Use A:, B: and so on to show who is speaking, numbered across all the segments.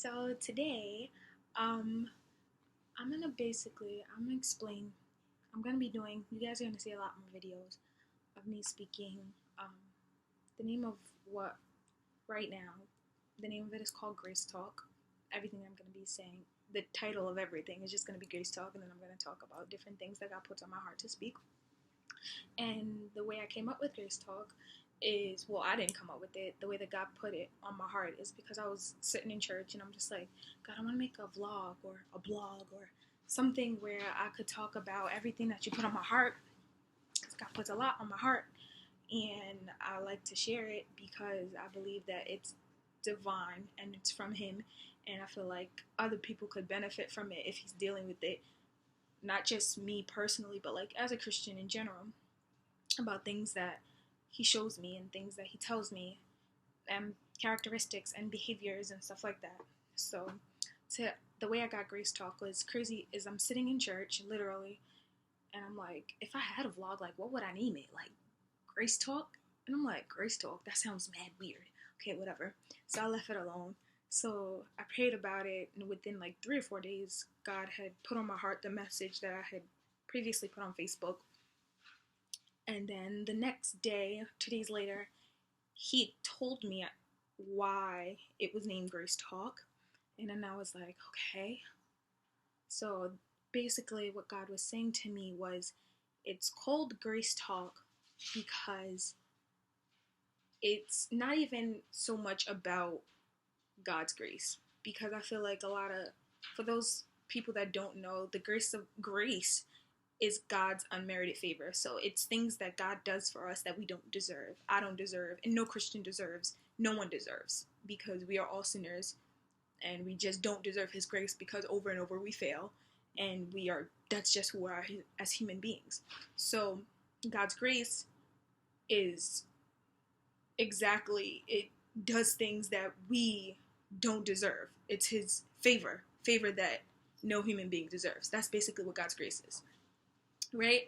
A: So today, I'm gonna explain. I'm gonna be doing. You guys are gonna see a lot more videos of me speaking. Um, the name of what right now, the name of it is called Grace Talk. Everything I'm gonna be saying, the title of everything is just gonna be Grace Talk, and then I'm gonna talk about different things that God puts on my heart to speak. And the way I came up with Grace Talk is, well, I didn't come up with it. The way that God put it on my heart is because I was sitting in church and I'm just like, God, I want to make a vlog or a blog or something where I could talk about everything that you put on my heart. Because God puts a lot on my heart. And I like to share it because I believe that it's divine and it's from Him. And I feel like other people could benefit from it if He's dealing with it. Not just me personally, but like as a Christian in general, about things that he shows me and things that he tells me, and characteristics and behaviors and stuff like that. So to the way I got Grace Talk was crazy is I'm sitting in church literally and I'm like, if I had a vlog, like what would I name it? Like Grace Talk? And I'm like, Grace Talk, that sounds mad weird. Okay, whatever. So I left it alone. So I prayed about it, and within like 3 or 4 days, God had put on my heart the message that I had previously put on Facebook. And then the next day, 2 days later, he told me why it was named Grace Talk. And then I was like, okay. So basically, what God was saying to me was, it's called Grace Talk because it's not even so much about God's grace. Because I feel like for those people that don't know, the grace is God's unmerited favor. So it's things that God does for us that we don't deserve. I don't deserve, and no Christian deserves. No one deserves, because we are all sinners and we just don't deserve His grace because over and over we fail, and that's just who we are as human beings. So God's grace is it does things that we don't deserve. It's His favor that no human being deserves. That's basically what God's grace is. Right?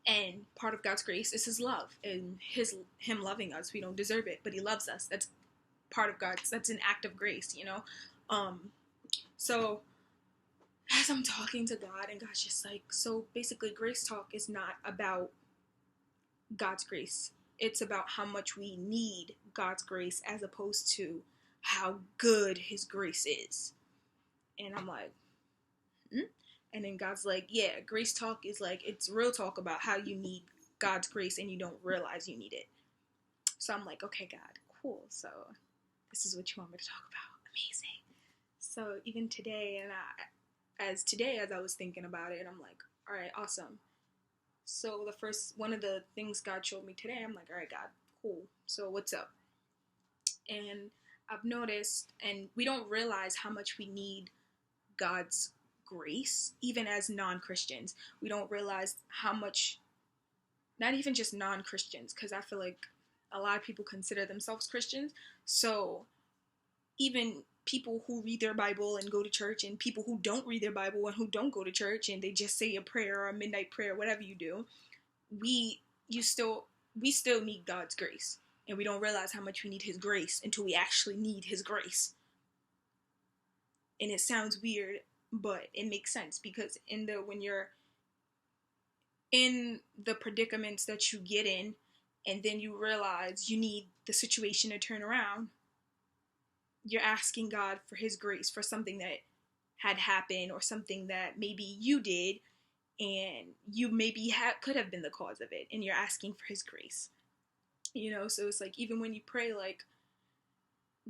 A: And part of God's grace is His love and Him loving us. We don't deserve it, but He loves us. That's part of that's an act of grace, you know? So as I'm talking to God, and God's just like, so basically Grace Talk is not about God's grace. It's about how much we need God's grace as opposed to how good His grace is. And I'm like, hmm? And then God's like, yeah, Grace Talk is like, it's real talk about how you need God's grace and you don't realize you need it. So I'm like, okay, God, cool. So this is what you want me to talk about. Amazing. So even today, as I was thinking about it, I'm like, all right, awesome. So one of the things God showed me today, I'm like, all right, God, cool. So what's up? And I've noticed, and we don't realize how much we need God's grace, even as non-Christians. We don't realize how much, not even just non-Christians, because I feel like a lot of people consider themselves Christians. So even people who read their Bible and go to church, and people who don't read their Bible and who don't go to church, and they just say a prayer or a midnight prayer, whatever you do, we still need God's grace. And we don't realize how much we need His grace until we actually need His grace. And it sounds weird, but it makes sense, because when you're in the predicaments that you get in, and then you realize you need the situation to turn around, you're asking God for His grace for something that had happened, or something that maybe you did and you maybe could have been the cause of it, and you're asking for His grace. So it's like, even when you pray, like,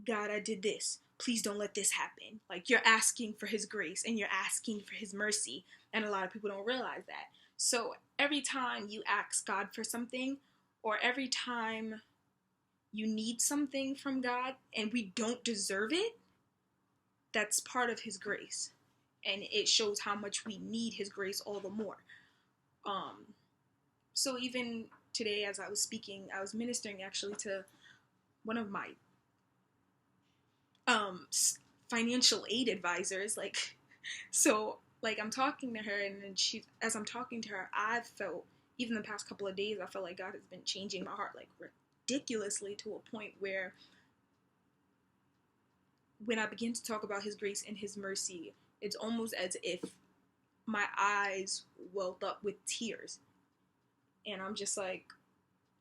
A: God, I did this, please don't let this happen. Like, you're asking for His grace and you're asking for His mercy, and a lot of people don't realize that. So every time you ask God for something, or every time you need something from God and we don't deserve it, that's part of His grace. And it shows how much we need His grace all the more. So even today, as I was speaking, I was ministering actually to one of my financial aid advisors. I'm talking to her, and then as I'm talking to her, I've felt, even the past couple of days, I felt like God has been changing my heart, like, ridiculously, to a point where when I begin to talk about his grace and his mercy, it's almost as if my eyes welled up with tears. And I'm just like,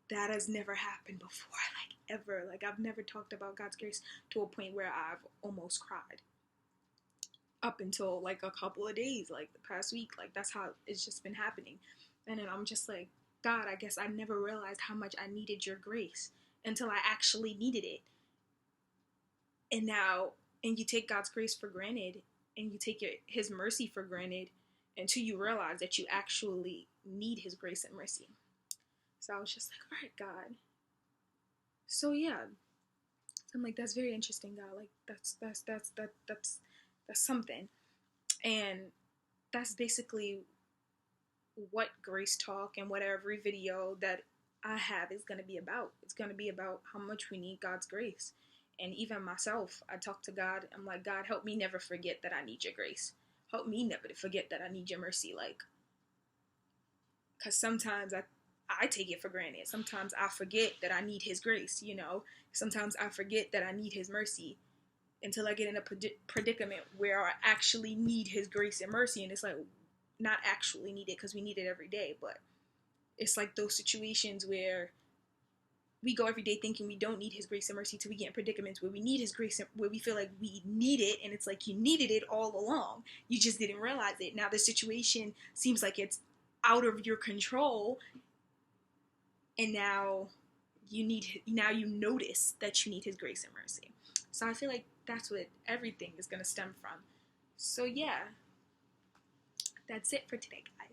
A: that has never happened before, like ever. Like I've never talked about God's grace to a point where I've almost cried. Up until like a couple of days, like the past week, like that's how it's just been happening. And then I'm just like, God, I guess I never realized how much I needed your grace until I actually needed it. And now, and you take God's grace for granted, and you take his mercy for granted until you realize that you actually need his grace and mercy. So I was just like, all right, God. So yeah, I'm like, that's very interesting, God. Like that's something. And that's basically what Grace Talk and what every video that I have is going to be about. It's going to be about how much we need God's grace. And even myself, I talk to God. I'm like, God, help me never forget that I need your grace. Help me never to forget that I need your mercy. Like, because sometimes I take it for granted. Sometimes I forget that I need his grace, you know. Sometimes I forget that I need his mercy until I get in a predicament where I actually need his grace and mercy. And it's like, not actually need it because we need it every day, but it's like those situations where we go every day thinking we don't need his grace and mercy till we get in predicaments where we need his grace and where we feel like we need it, and it's like you needed it all along. You just didn't realize it. Now the situation seems like it's out of your control, and now you notice that you need his grace and mercy. So I feel like that's what everything is going to stem from. So yeah, that's it for today, guys.